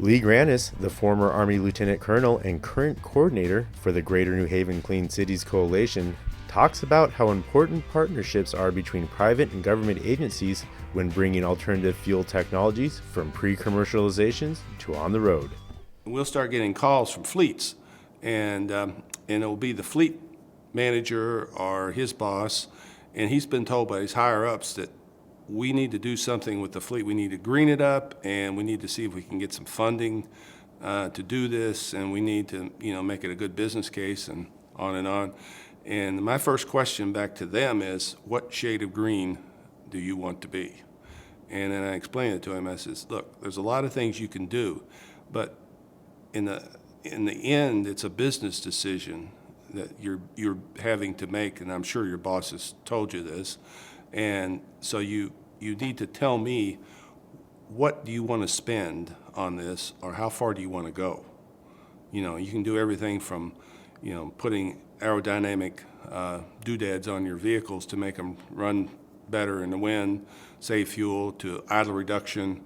Lee Grannis, the former Army Lieutenant Colonel and current coordinator for the Greater New Haven Clean Cities Coalition, talks about how important partnerships are between private and government agencies when bringing alternative fuel technologies from pre-commercializations to on the road. We'll start getting calls from fleets, and it'll be the fleet manager or his boss, and he's been told by his higher-ups that we need to do something with the fleet. We need to green it up, and we need to see if we can get some funding to do this, and we need to, make it a good business case, and on and on. And my first question back to them is, what shade of green do you want to be? And then I explained it to him. I says, look, there's a lot of things you can do, but in the end, it's a business decision that you're having to make, and I'm sure your boss has told you this. And so you need to tell me, what do you want to spend on this, or how far do you want to go? You can do everything from, putting aerodynamic doodads on your vehicles to make them run better in the wind, save fuel, to idle reduction,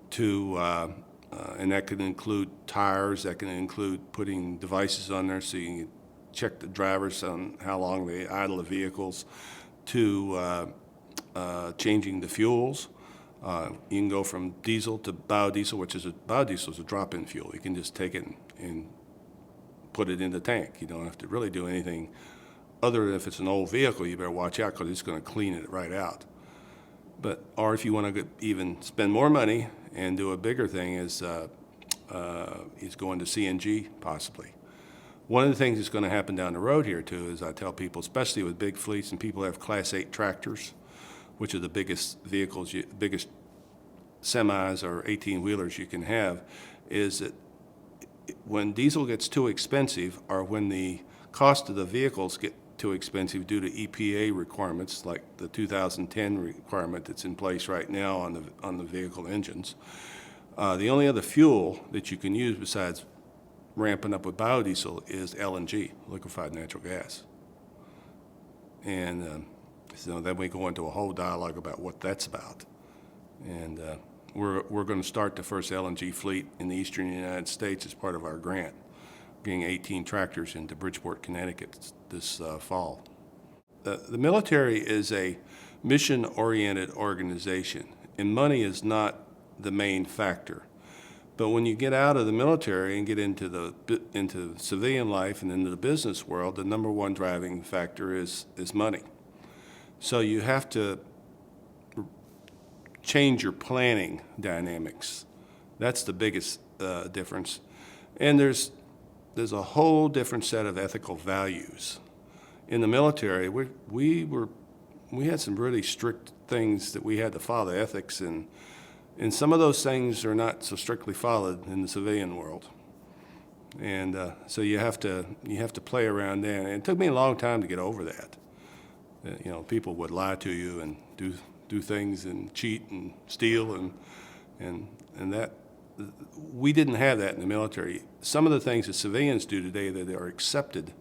to and that can include tires, that can include putting devices on there so you can check the drivers on how long they idle the vehicles, to changing the fuels. You can go from diesel to biodiesel, which is biodiesel is a drop-in fuel. You can just take it and put it in the tank. You don't have to really do anything other than if it's an old vehicle, you better watch out because it's going to clean it right out. Or if you want to even spend more money and do a bigger thing, is going to CNG possibly. One of the things that's going to happen down the road here too is, I tell people, especially with big fleets and people who have Class 8 tractors, which are the biggest vehicles, biggest semis or 18-wheelers you can have, is that when diesel gets too expensive, or when the cost of the vehicles get too expensive due to EPA requirements, like the 2010 requirement that's in place right now on the vehicle engines, the only other fuel that you can use besides ramping up with biodiesel is LNG, liquefied natural gas. And so then we go into a whole dialogue about what that's about. And we're going to start the first LNG fleet in the eastern United States as part of our grant, bringing 18 tractors into Bridgeport, Connecticut this fall. The military is a mission-oriented organization, and money is not the main factor. But when you get out of the military and get into civilian life and into the business world, the number one driving factor is money. So you have to change your planning dynamics. That's the biggest difference. And there's a whole different set of ethical values. In the military, we had some really strict things that we had to follow, ethics, and some of those things are not so strictly followed in the civilian world. And so you have to play around there. And it took me a long time to get over that. People would lie to you and do things and cheat and steal and that. We didn't have that in the military. Some of the things that civilians do today that are accepted,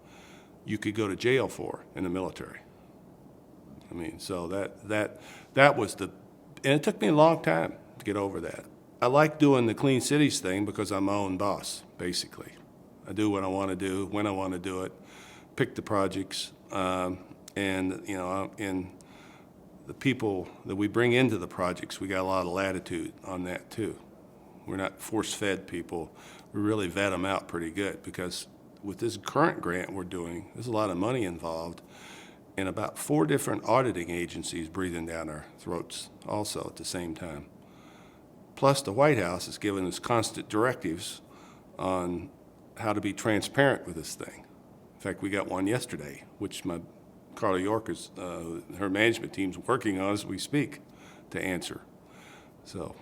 you could go to jail for in the military. I mean, so that was and it took me a long time to get over that. I like doing the Clean Cities thing because I'm my own boss, basically. I do what I want to do, when I want to do it, pick the projects, and the people that we bring into the projects, we got a lot of latitude on that too. We're not force-fed people. We really vet them out pretty good, because with this current grant we're doing, there's a lot of money involved, and about 4 different auditing agencies breathing down our throats also at the same time. Plus, the White House has given us constant directives on how to be transparent with this thing. In fact, we got one yesterday, which Carla York her management team's working on as we speak to answer. So